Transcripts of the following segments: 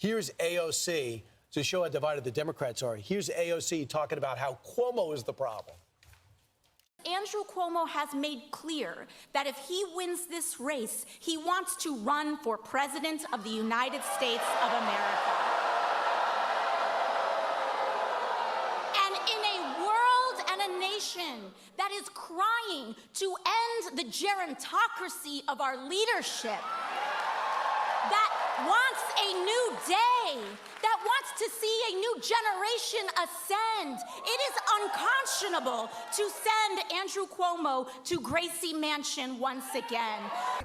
Here's AOC to show how divided the Democrats are. Here's AOC talking about how Cuomo is the problem. Andrew Cuomo has made clear that if he wins this race, he wants to run for president of the United States of America. And in a world and a nation that is crying to end the gerontocracy of our leadership, that wants a new day, that wants to see a new generation ascend, it is unconscionable to send Andrew Cuomo to Gracie Mansion once again.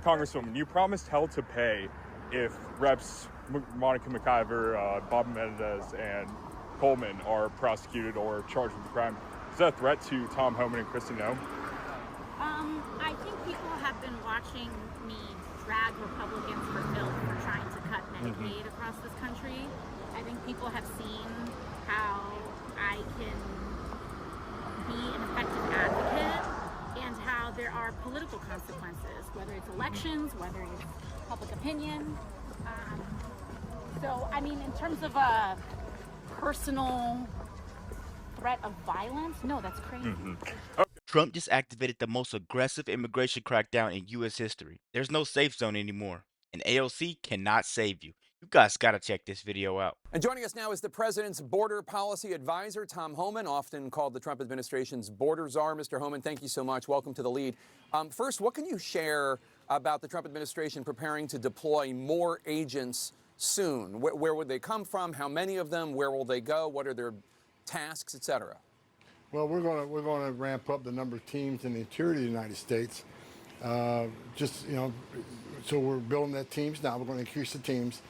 Congresswoman, you promised hell to pay if Reps Monica McIver, Bob Menendez, and Homan are prosecuted or charged with the crime. Is that a threat to Tom Homan and Kristi Noem? I think people have been watching me drag Republicans for filth for trying to cut Medicaid across this country. I think people have seen how I can be an effective advocate and how there are political consequences, whether it's elections, whether it's public opinion. So, I mean, in terms of a personal threat of violence, no, that's crazy. Trump just activated the most aggressive immigration crackdown in U.S. history. There's no safe zone anymore, and AOC cannot save you. You guys gotta check this video out. And joining us now is the president's border policy advisor, Tom Homan, often called the Trump administration's border czar. Mr. Homan, thank you so much. Welcome to The Lead. First, what can you share about the Trump administration preparing to deploy more agents soon? Where would they come from? How many of them? Where will they go? What are their tasks, et cetera? Well, we're going to ramp up the number of teams in the interior of the United States. So we're building that teams now. We're going to increase the teams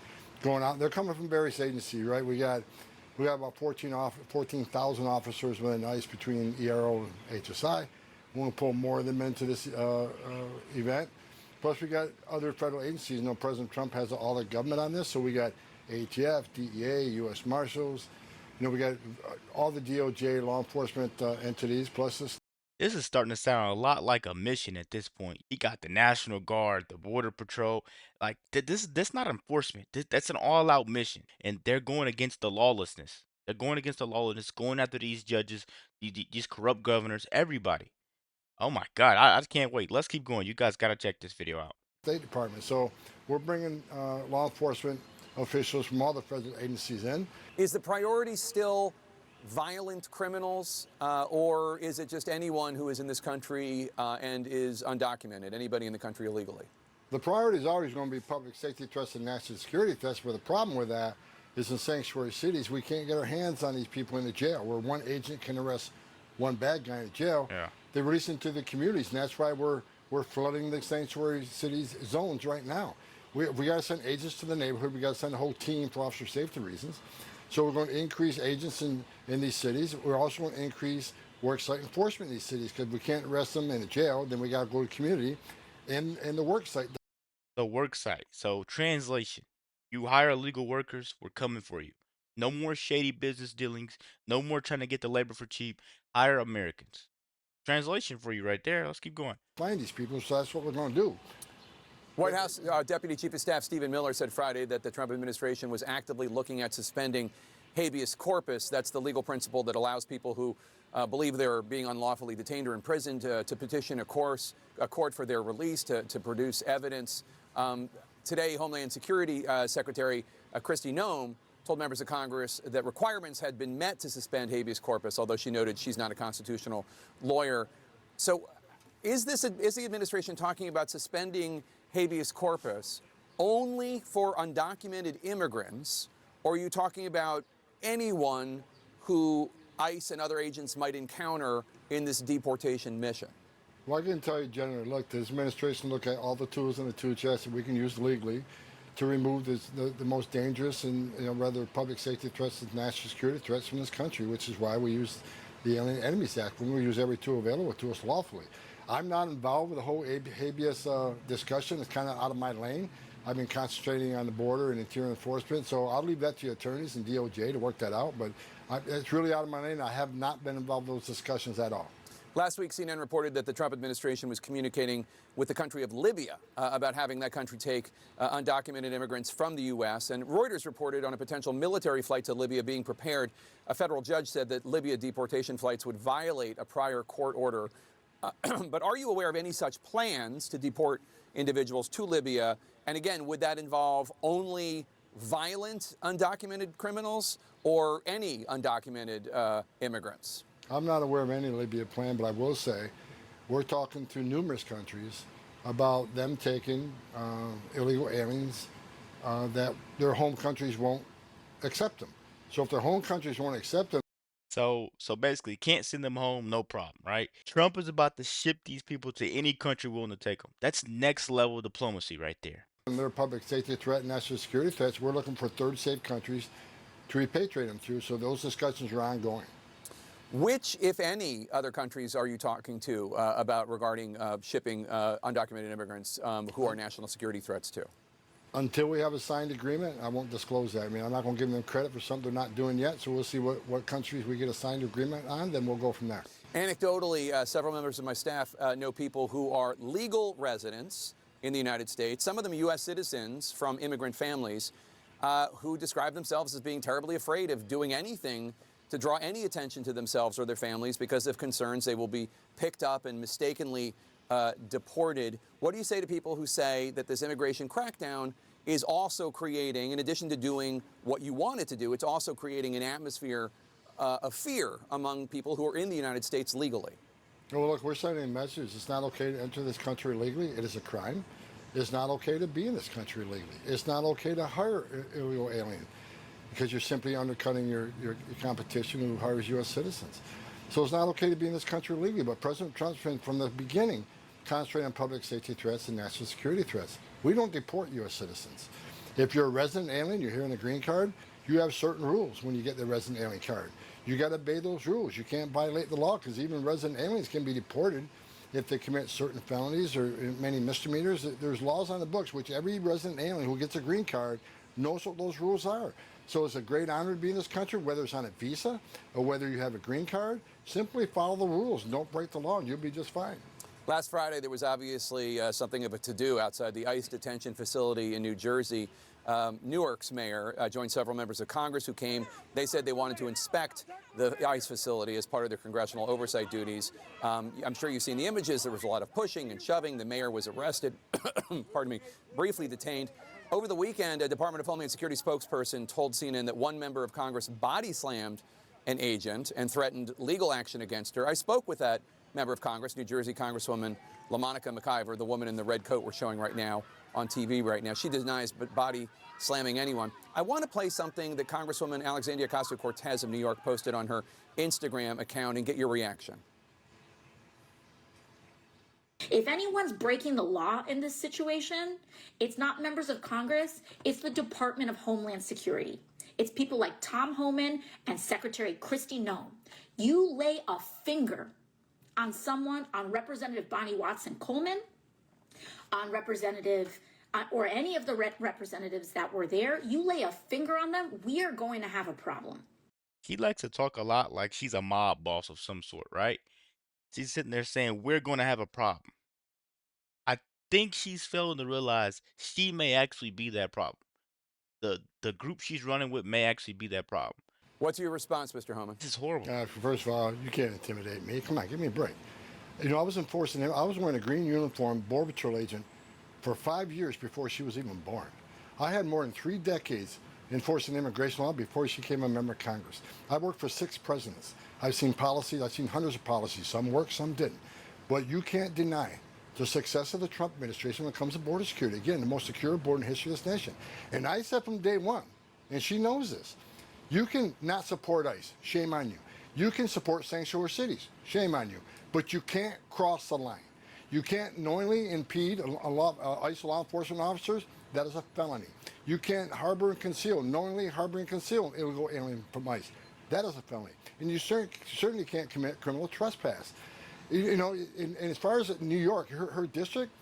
going out. They're coming from various agencies, right? We got about 14,000 officers within ICE between ERO and HSI. We're going to pull more of them into this event. Plus, we got other federal agencies. You know, President Trump has all the government on this, so we got ATF, DEA, U.S. Marshals. You know, we got all the DOJ, law enforcement entities, plus this. This is starting to sound a lot like a mission at this point. You got the National Guard, the Border Patrol. Like, that's not enforcement. That's an all-out mission. And they're going against the lawlessness. They're going against the lawlessness, going after these judges, these corrupt governors, everybody. Oh, my God. I can't wait. Let's keep going. You guys got to check this video out. State Department. So we're bringing law enforcement officials from all the federal agencies in. Is the priority still violent criminals, or is it just anyone who is in this country and is undocumented, anybody in the country illegally? The priority is always going to be public safety threats and national security threats, but the problem with that is in sanctuary cities, we can't get our hands on these people in the jail, where one agent can arrest one bad guy in jail. Yeah. They release them to the communities, and that's why we're flooding the sanctuary cities zones right now. We got to send agents to the neighborhood. We got to send a whole team for officer safety reasons. So we're going to increase agents in these cities. We're also going to increase worksite enforcement in these cities, because we can't arrest them in the jail. Then we got to go to the community and the worksite. The worksite. So translation, you hire illegal workers, we're coming for you. No more shady business dealings. No more trying to get the labor for cheap. Hire Americans. Translation for you right there. Let's keep going. Find these people, so that's what we're going to do. White House Deputy Chief of Staff Stephen Miller said Friday that the Trump administration was actively looking at suspending habeas corpus. That's the legal principle that allows people who believe they're being unlawfully detained or imprisoned to petition a court for their release, to produce evidence. Today, Homeland Security Secretary Kristi Noem told members of Congress that requirements had been met to suspend habeas corpus, although she noted she's not a constitutional lawyer. So is the administration talking about suspending habeas corpus only for undocumented immigrants, or are you talking about anyone who ICE and other agents might encounter in this deportation mission? Well, I can tell you, General, look, this administration look at all the tools in the tool chest that we can use legally to remove the most dangerous and rather public safety threats and national security threats from this country, which is why we use the Alien Enemies Act. When we use every tool available to us lawfully. I'm not involved with the whole habeas discussion. It's kind of out of my lane. I've been concentrating on the border and interior enforcement, so I'll leave that to your attorneys and DOJ to work that out. But it's really out of my lane. I have not been involved in those discussions at all. Last week, CNN reported that the Trump administration was communicating with the country of Libya about having that country take undocumented immigrants from the U.S. And Reuters reported on a potential military flight to Libya being prepared. A federal judge said that Libya deportation flights would violate a prior court order. But are you aware of any such plans to deport individuals to Libya? And again, would that involve only violent undocumented criminals or any undocumented immigrants? I'm not aware of any Libya plan, but I will say we're talking to numerous countries about them taking illegal aliens that their home countries won't accept them. So if their home countries won't accept them, So basically, can't send them home, no problem, right? Trump is about to ship these people to any country willing to take them. That's next level diplomacy right there. and they're a public safety threat and national security threats, we're looking for third safe countries to repatriate them to. So those discussions are ongoing. Which, if any, other countries are you talking to about regarding shipping undocumented immigrants who are national security threats to? Until we have a signed agreement, I won't disclose that. I mean, I'm not going to give them credit for something they're not doing yet. So we'll see what countries we get a signed agreement on, then we'll go from there. Anecdotally, several members of my staff know people who are legal residents in the United States, some of them U.S. citizens from immigrant families, who describe themselves as being terribly afraid of doing anything to draw any attention to themselves or their families because of concerns they will be picked up and mistakenly deported. What do you say to people who say that this immigration crackdown is also creating, in addition to doing what you want it to do, it's also creating an atmosphere of fear among people who are in the United States legally? Well, look, we're sending a message. It's not okay to enter this country legally. It is a crime. It's not okay to be in this country legally. It's not okay to hire an illegal alien because you're simply undercutting your competition who hires U.S. citizens. So it's not okay to be in this country legally. But President Trump's been, from the beginning, concentrating on public safety threats and national security threats. We don't deport U.S. citizens. If you're a resident alien, you're here on a green card, you have certain rules when you get the resident alien card. You got to obey those rules. You can't violate the law because even resident aliens can be deported if they commit certain felonies or many misdemeanors. There's laws on the books which every resident alien who gets a green card knows what those rules are. So it's a great honor to be in this country, whether it's on a visa or whether you have a green card. Simply follow the rules. Don't break the law and you'll be just fine. Last Friday, there was obviously something of a to-do outside the ICE detention facility in New Jersey. Newark's mayor joined several members of Congress who came. They said they wanted to inspect the ICE facility as part of their congressional oversight duties. I'm sure you've seen the images. There was a lot of pushing and shoving. The mayor was arrested, pardon me, briefly detained. Over the weekend, a Department of Homeland Security spokesperson told CNN that one member of Congress body slammed an agent and threatened legal action against her. I spoke with that member of Congress, New Jersey Congresswoman LaMonica McIver, the woman in the red coat we're showing right now on TV right now. She denies body slamming anyone. I want to play something that Congresswoman Alexandria Ocasio-Cortez of New York posted on her Instagram account and get your reaction. If anyone's breaking the law in this situation, it's not members of Congress, it's the Department of Homeland Security. It's people like Tom Homan and Secretary Kristi Noem. You lay a finger on someone, on Representative Bonnie Watson Coleman, on Representative, or any of the representatives that were there, you lay a finger on them, we are going to have a problem. She likes to talk a lot like she's a mob boss of some sort, right? She's sitting there saying, we're going to have a problem. I think she's failing to realize she may actually be that problem. The group she's running with may actually be that problem. What's your response, Mr. Homan? This is horrible. First of all, you can't intimidate me. Come on, give me a break. You know, I was enforcing him. I was wearing a green uniform, Border Patrol agent, for 5 years before she was even born. I had more than 3 decades enforcing immigration law before she became a member of Congress. I worked for 6 presidents. I've seen policies, I've seen hundreds of policies. Some worked, some didn't. But you can't deny the success of the Trump administration when it comes to border security. Again, the most secure border in the history of this nation. And I said from day one, and she knows this, you can not support ICE, shame on you. You can support sanctuary cities, shame on you. But you can't cross the line. You can't knowingly impede ICE law enforcement officers. That is a felony. You can't harbor and conceal, knowingly harbor and conceal an illegal alien from ICE. That is a felony. And you certainly can't commit criminal trespass. You know, and as far as New York, her district,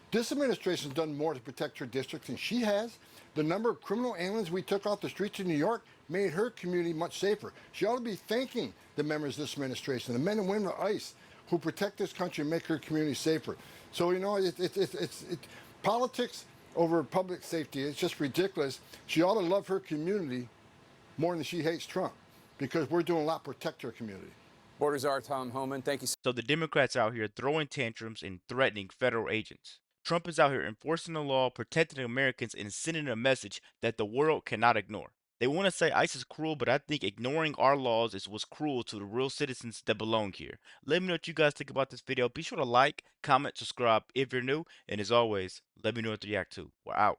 this administration has done more to protect her district than she has. The number of criminal aliens we took off the streets of New York made her community much safer. She ought to be thanking the members of this administration, the men and women of ICE, who protect this country and make her community safer. So, you know, it's politics over public safety. It's just ridiculous. She ought to love her community more than she hates Trump, because we're doing a lot to protect her community. Border Czar Tom Homan, thank you. So the Democrats out here throwing tantrums and threatening federal agents. Trump is out here enforcing the law, protecting Americans, and sending a message that the world cannot ignore. They want to say ICE is cruel, but I think ignoring our laws is what's cruel to the real citizens that belong here. Let me know what you guys think about this video. Be sure to like, comment, subscribe if you're new, and as always, let me know what to react to. We're out.